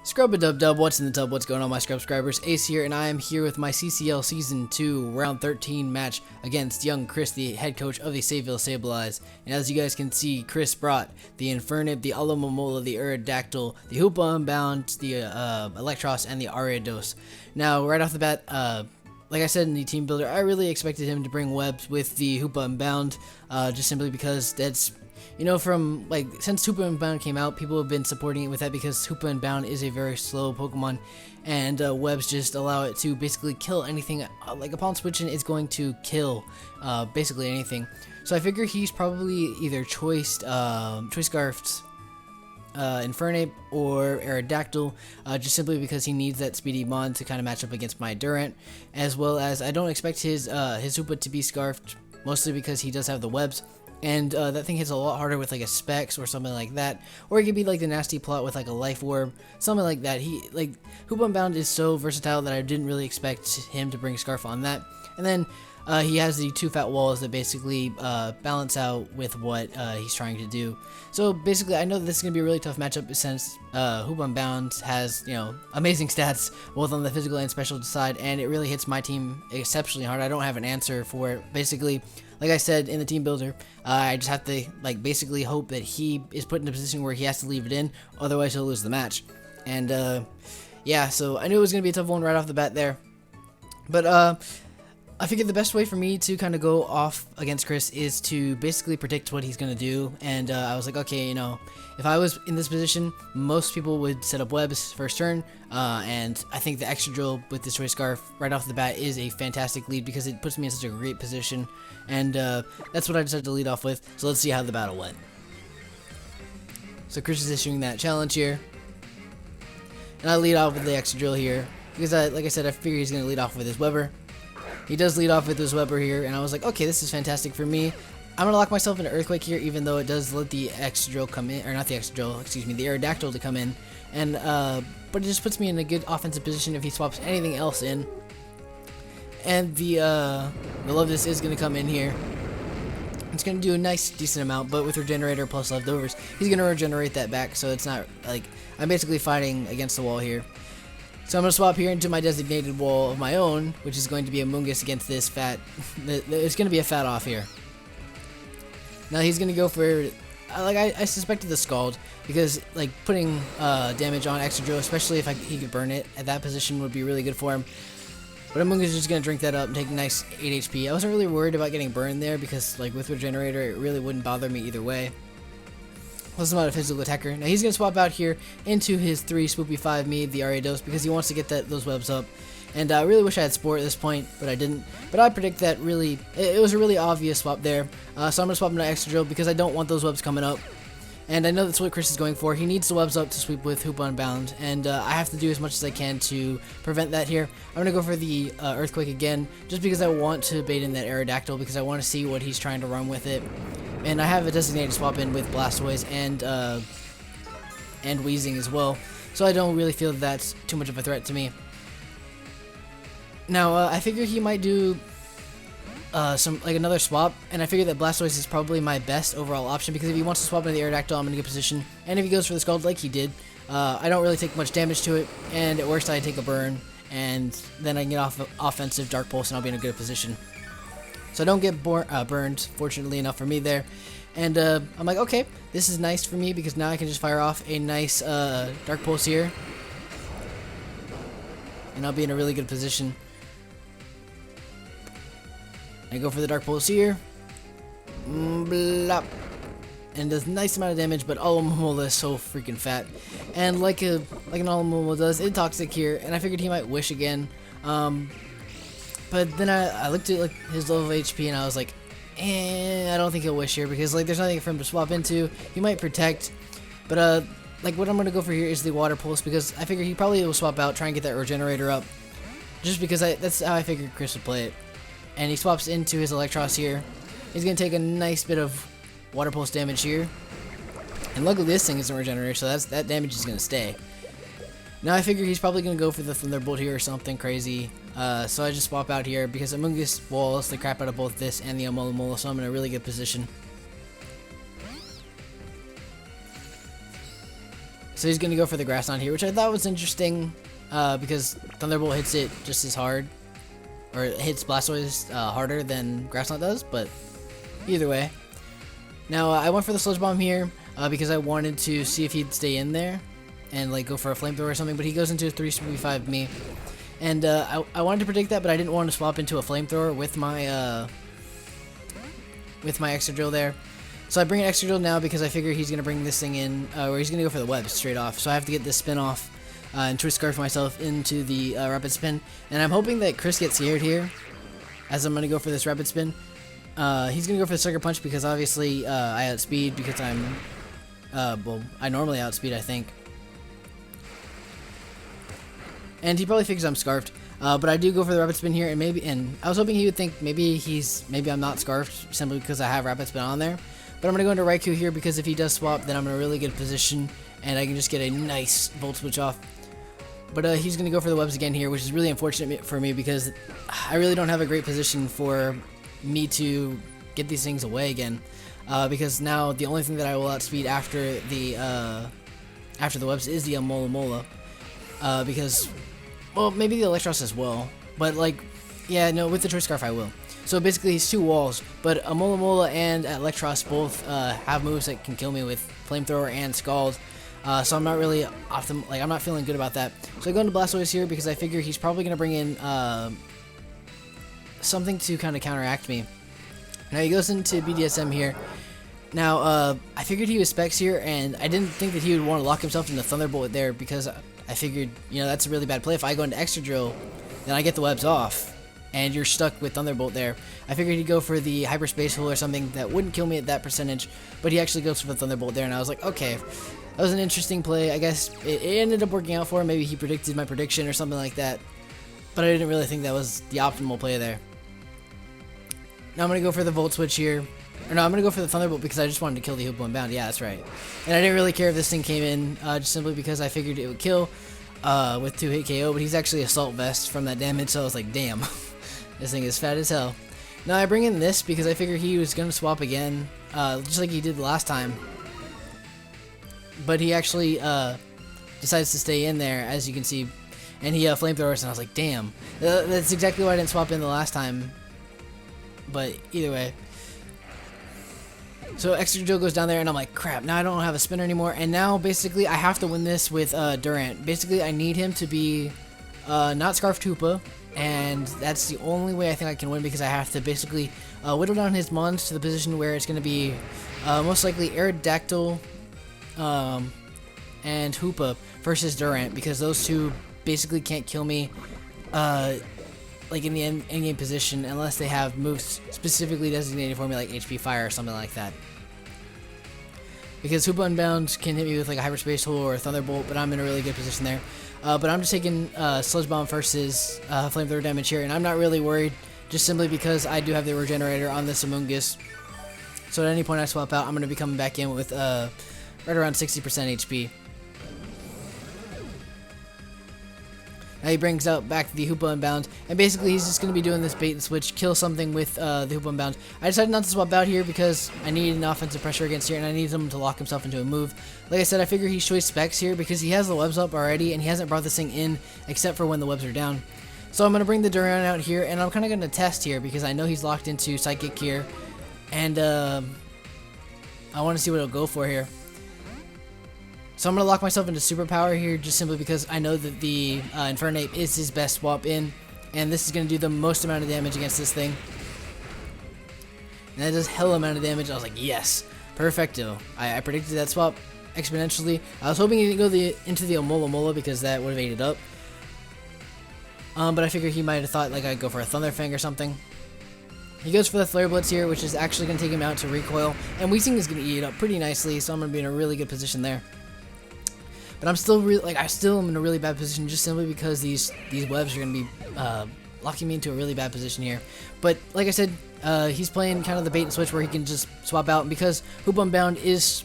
Scrub-a-dub-dub, what's in the tub, what's going on my subscribers? Ace here, and I am here with my CCL Season 2 Round 13 match against young Chris, the head coach of the Saville Sableyes. And as you guys can see, Chris brought the Infernib, the Alomomola, the Aerodactyl, the Hoopa Unbound, the Electros, and the Ariados. Now, right off the bat, like I said in the team builder, I really expected him to bring webs with the Hoopa Unbound, just simply because that's... You know, from, since Hoopa Unbound came out, people have been supporting it with that because Hoopa Unbound is a very slow Pokemon, and webs just allow it to basically kill anything. Upon switching, it's going to kill, basically anything. So I figure he's probably either choice scarfed Infernib or Aerodactyl, just simply because he needs that speedy mon to kind of match up against my Durant, as well as I don't expect his Hoopa to be scarfed, mostly because he does have the webs. And that thing hits a lot harder with a Specs or something like that, or it could be like the nasty plot with a Life Orb, something like that. Hoopa Unbound is so versatile that I didn't really expect him to bring Scarf on that. And then he has the two fat walls that basically balance out with what he's trying to do. So basically, I know that this is gonna be a really tough matchup since Hoopa Unbound has amazing stats both on the physical and special side, and it really hits my team exceptionally hard. I don't have an answer for it. Basically, like I said in the team builder, I just have to basically hope that he is put in a position where he has to leave it in, otherwise he'll lose the match. And yeah, so I knew it was gonna be a tough one right off the bat there. But I figured the best way for me to kind of go off against Chris is to basically predict what he's going to do. And I was like, okay, if I was in this position, most people would set up webs first turn. And I think the extra drill with this Choice Scarf right off the bat is a fantastic lead because it puts me in such a great position. And that's what I decided to lead off with. So let's see how the battle went. So Chris is issuing that challenge here. And I lead off with the extra drill here because, like I said, I figure he's going to lead off with his Weber. He does lead off with his Weber here, and I was like, okay, this is fantastic for me. I'm going to lock myself into Earthquake here, even though it does let the extra drill come in, or not the extra drill, excuse me, the Aerodactyl to come in. And, but it just puts me in a good offensive position if he swaps anything else in. And the Loveless is going to come in here. It's going to do a nice, decent amount, but with Regenerator plus leftovers, he's going to regenerate that back, so it's not, I'm basically fighting against the wall here. So I'm going to swap here into my designated wall of my own, which is going to be a Mungus against this fat. It's going to be a fat off here. Now he's going to go for, I suspected the Scald, because putting damage on extra drill, especially if he could burn it at that position, would be really good for him. But a Mungus is just going to drink that up and take a nice 8 HP. I wasn't really worried about getting burned there, because with Regenerator, it really wouldn't bother me either way. Plus I'm not a physical attacker. Now he's going to swap out here into his 3 Swoopy 5 me, the Ariados, because he wants to get those webs up. And I really wish I had Sport at this point, but I didn't. But I predict that it was a really obvious swap there. So I'm going to swap into Extra Drill because I don't want those webs coming up. And I know that's what Chris is going for. He needs the webs up to sweep with Hoopa Unbound, and I have to do as much as I can to prevent that here. I'm going to go for the Earthquake again, just because I want to bait in that Aerodactyl, because I want to see what he's trying to run with it. And I have a designated swap in with Blastoise and Weezing as well, so I don't really feel that's too much of a threat to me. Now, I figure he might do another swap, and I figure that Blastoise is probably my best overall option, because if he wants to swap into the Aerodactyl, I'm in a good position, and if he goes for the Scald like he did, I don't really take much damage to it, and at worst I take a burn, and then I can get off offensive Dark Pulse, and I'll be in a good position. So I don't get burned, fortunately enough for me there. And I'm like, okay, this is nice for me, because now I can just fire off a nice Dark Pulse here, and I'll be in a really good position. I go for the Dark Pulse here. Blop. And does a nice amount of damage, but Alomomola is so freaking fat. And like an Alomomola does, it's toxic here, and I figured he might Wish again. But then I looked at his level of HP, and I was like, I don't think he'll Wish here, because there's nothing for him to swap into. He might Protect, but what I'm gonna go for here is the Water Pulse, because I figure he probably will swap out, try and get that Regenerator up, just because that's how I figured Chris would play it. And he swaps into his Electros here. He's gonna take a nice bit of Water Pulse damage here, and luckily this thing isn't Regenerator, so that damage is gonna stay. Now I figure he's probably going to go for the Thunderbolt here or something crazy, so I just swap out here because Amoonguss walls the crap out of both this and the Alomomola, so I'm in a really good position. So he's going to go for the Grass Knot here, which I thought was interesting because Thunderbolt hits it just as hard, or it hits Blastoise harder than Grass Knot does, but either way. Now I went for the Sludge Bomb here because I wanted to see if he'd stay in there and like go for a Flamethrower or something, but he goes into a 3v5 me. And I wanted to predict that, but I didn't want to swap into a Flamethrower with my Extra Drill there. So I bring an Extra Drill now because I figure he's going to bring this thing in, or he's going to go for the webs straight off. So I have to get this spin off and Twist Scarf myself into the Rapid Spin. And I'm hoping that Chris gets scared here as I'm going to go for this Rapid Spin. He's going to go for the Sucker Punch because obviously I outspeed because I'm, well, I normally outspeed, I think. And he probably figures I'm Scarfed. But I do go for the Rapid Spin here, and I was hoping he would think maybe I'm not Scarfed simply because I have Rapid Spin on there. But I'm going to go into Raikou here because if he does swap, then I'm in a really good position and I can just get a nice Volt Switch off. But he's going to go for the webs again here, which is really unfortunate for me because I really don't have a great position for me to get these things away again. Because now the only thing that I will outspeed after the webs is the Alomomola. Because, well, maybe the Electros as well. But like, yeah, no, with the Choice Scarf I will. So basically he's two walls, but Alomomola and Electros both have moves that can kill me with Flamethrower and Scald. So I'm not really I'm not feeling good about that. So I go into Blastoise here because I figure he's probably going to bring in something to kind of counteract me. Now he goes into BDSM here. Now I figured he was Specs here, and I didn't think that he would want to lock himself into Thunderbolt there because I figured, you know, that's a really bad play. If I go into Extra Drill, then I get the webs off, and you're stuck with Thunderbolt there. I figured he'd go for the Hyperspace Hole or something that wouldn't kill me at that percentage, but he actually goes for the Thunderbolt there, and I was like, okay, that was an interesting play. I guess it ended up working out for him. Maybe he predicted my prediction or something like that, but I didn't really think that was the optimal play there. Now I'm going to go for the Volt Switch here. Or no, I'm going to go for the Thunderbolt because I just wanted to kill the Hoopa Unbound. Yeah, that's right. And I didn't really care if this thing came in, just simply because I figured it would kill with 2-hit KO, but he's actually Assault Vest from that damage, so I was like, damn, this thing is fat as hell. Now I bring in this because I figured he was going to swap again, just like he did the last time. But he actually decides to stay in there, as you can see, and he Flamethrowers, and I was like, damn. That's exactly why I didn't swap in the last time. But either way. So Extra Drill goes down there, and I'm like, crap, now I don't have a spinner anymore, and now basically I have to win this with Durant. Basically I need him to be not Scarf Hoopa, and that's the only way I think I can win because I have to basically whittle down his mons to the position where it's going to be most likely Aerodactyl and Hoopa versus Durant, because those two basically can't kill me like in the endgame position unless they have moves specifically designated for me, like HP Fire or something like that. Because Hoopa Unbound can hit me with like a Hyperspace Hole or a Thunderbolt, but I'm in a really good position there. But I'm just taking Sludge Bomb versus Flamethrower damage here, and I'm not really worried, just simply because I do have the Regenerator on this Amoonguss. So at any point I swap out, I'm going to be coming back in with right around 60% HP. Now he brings out back the Hoopa Unbound, and basically he's just going to be doing this bait and switch, kill something with the Hoopa Unbound. I decided not to swap out here because I needed an offensive pressure against here, and I needed him to lock himself into a move. Like I said, I figure he's choice Specs here because he has the webs up already, and he hasn't brought this thing in except for when the webs are down. So I'm going to bring the Durant out here, and I'm kind of going to test here because I know he's locked into Psychic here, and I want to see what he'll go for here. So I'm going to lock myself into Superpower here just simply because I know that the Infernape is his best swap in, and this is going to do the most amount of damage against this thing. And that does hell amount of damage. I was like, yes, perfecto. I predicted that swap exponentially. I was hoping he didn't go into the Alomomola because that would have ate it up. But I figured he might have thought like I'd go for a Thunder Fang or something. He goes for the Flare Blitz here, which is actually going to take him out to Recoil, and Weezing is going to eat it up pretty nicely, so I'm going to be in a really good position there. But I'm still I still am in a really bad position just simply because these webs are going to be locking me into a really bad position here. But like I said, he's playing kind of the bait and switch where he can just swap out, and because Hoopa Unbound is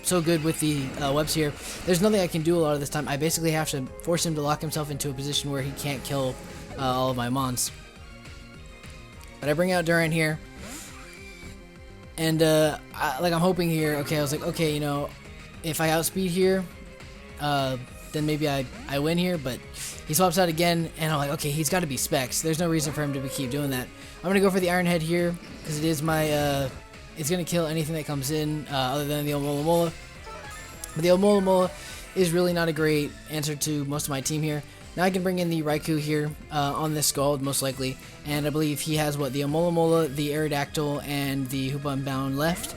so good with the webs here, there's nothing I can do a lot of this time. I basically have to force him to lock himself into a position where he can't kill all of my mons. But I bring out Durant here, and I'm hoping here. Okay, I was like, okay, you know, if I outspeed here, then maybe I win here, but he swaps out again, and I'm like, okay, he's got to be Specs. There's no reason for him to keep doing that. I'm going to go for the Iron Head here, because it is my, it's going to kill anything that comes in, other than the Omolomola. But the Omolomola is really not a great answer to most of my team here. Now I can bring in the Raikou here, on this Scald, most likely, and I believe he has, what, the Omolomola, the Aerodactyl, and the Hoopa Unbound left.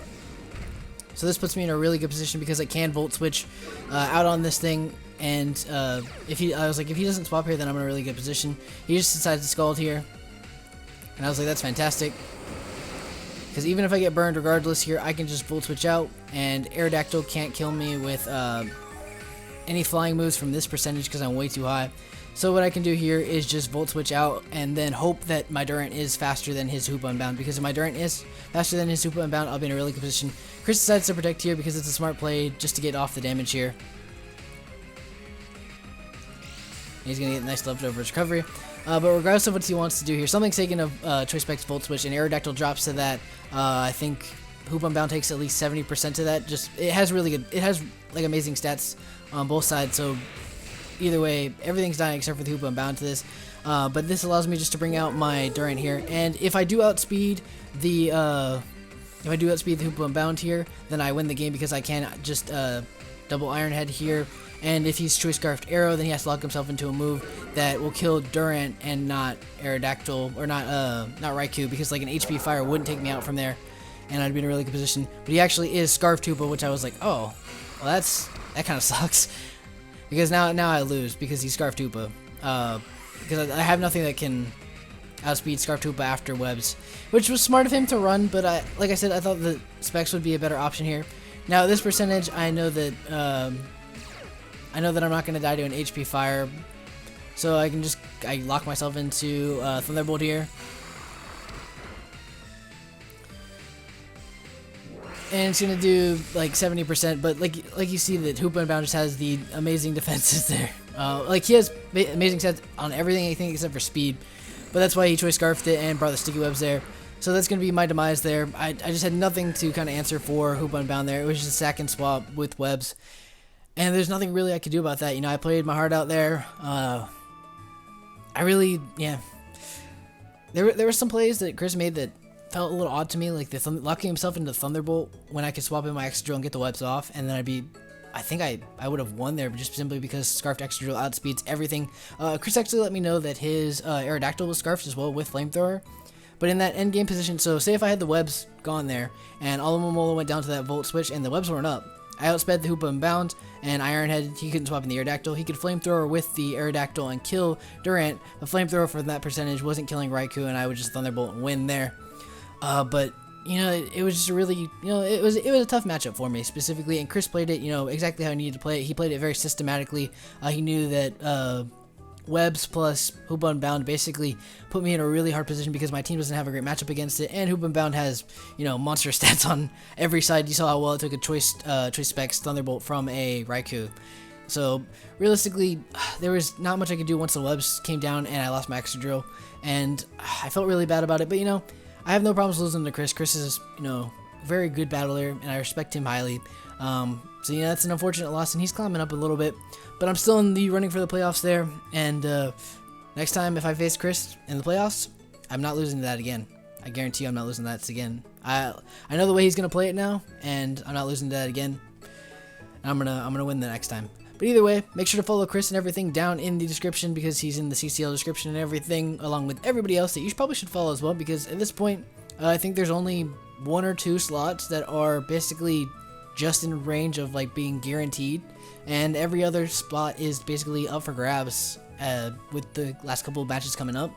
So this puts me in a really good position because I can Volt Switch out on this thing, and I was like, if he doesn't swap here, then I'm in a really good position. He just decides to Scald here, and I was like, that's fantastic. Because even if I get burned regardless here, I can just Volt Switch out, and Aerodactyl can't kill me with any flying moves from this percentage because I'm way too high. So what I can do here is just Volt Switch out and then hope that my Durant is faster than his Hoopa Unbound, because if my Durant is faster than his Hoopa Unbound, I'll be in a really good position. Chris decides to protect here because it's a smart play just to get off the damage here. He's going to get a nice leftover recovery. But regardless of what he wants to do here, something's taken of Choice Specs Volt Switch, and Aerodactyl drops to that. I think Hoopa Unbound takes at least 70% of that. Just it has really good, it has like amazing stats on both sides. So either way, everything's dying except for the Hoopa Unbound to this. But this allows me just to bring out my Durant here, and if I do outspeed the Hoopa Unbound here, then I win the game because I can just double Iron Head here. And if he's Choice Scarfed Arrow, then he has to lock himself into a move that will kill Durant and not Aerodactyl, or not Raikou, because like an HP Fire wouldn't take me out from there, and I'd be in a really good position. But he actually is Scarfed Hoopa, which I was like, oh, well that kind of sucks, because now I lose because he's Scarfed Hoopa, because I have nothing that can outspeed Scarfed Hoopa after Webs, which was smart of him to run. But like I said, I thought the Specs would be a better option here. Now at this percentage, I know that I'm not going to die to an HP Fire, so I lock myself into Thunderbolt here. And it's going to do like 70%, but like you see that Hoopa Unbound just has the amazing defenses there. Like he has amazing stats on everything, I think, except for speed. But that's why he Choice Scarfed it and brought the Sticky Webs there. So that's going to be my demise there. I just had nothing to kind of answer for Hoopa Unbound there. It was just sack and swap with Webs. And there's nothing really I could do about that. You know, I played my heart out there. Yeah. There were some plays that Chris made that felt a little odd to me, like locking himself into Thunderbolt when I could swap in my Excadrill and get the Webs off, and then I think I would have won there, just simply because Scarfed Excadrill outspeeds everything. Chris actually let me know that his Aerodactyl was Scarfed as well with Flamethrower. But in that end game position, so say if I had the Webs gone there, and Alomomola went down to that Volt Switch, and the Webs weren't up, I outsped the Hoopa Unbound, and Iron Head, he couldn't swap in the Aerodactyl. He could Flamethrower with the Aerodactyl and kill Durant. A Flamethrower for that percentage wasn't killing Raikou, and I would just Thunderbolt and win there. But, you know, it was just a really, you know, it was a tough matchup for me, specifically, and Chris played it, you know, exactly how he needed to play it. He played it very systematically. He knew that Webs plus Hoopa Unbound basically put me in a really hard position because my team doesn't have a great matchup against it, and Hoopa Unbound has, you know, monster stats on every side. You saw how well it took a Choice Specs Thunderbolt from a Raikou. So realistically, there was not much I could do once the Webs came down and I lost my Excadrill, and I felt really bad about it. But, you know, I have no problems losing to Chris. Chris is, you know, a very good battler, and I respect him highly. So, you know, that's an unfortunate loss, and he's climbing up a little bit. But I'm still in the running for the playoffs there, and next time if I face Chris in the playoffs, I'm not losing to that again. I guarantee you I'm not losing to that again. I know the way he's going to play it now, and I'm not losing to that again. And I'm gonna win the next time. But either way, make sure to follow Chris and everything down in the description, because he's in the CCL description and everything, along with everybody else that you probably should follow as well, because at this point, I think there's only 1 or 2 slots that are basically just in range of like being guaranteed, and every other spot is basically up for grabs with the last couple of matches coming up.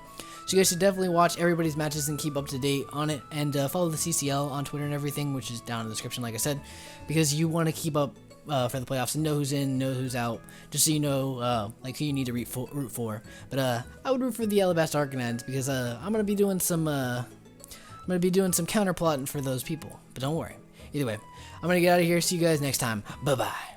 So you guys should definitely watch everybody's matches and keep up to date on it, and follow the CCL on Twitter and everything, which is down in the description, like I said, because you want to keep up for the playoffs and know who's in, know who's out, just so you know like who you need to root for. But I would root for the Alabasta Arcanines, because I'm gonna be doing some counter plotting for those people. But don't worry. Either way, I'm gonna get out of here. See you guys next time. Bye bye.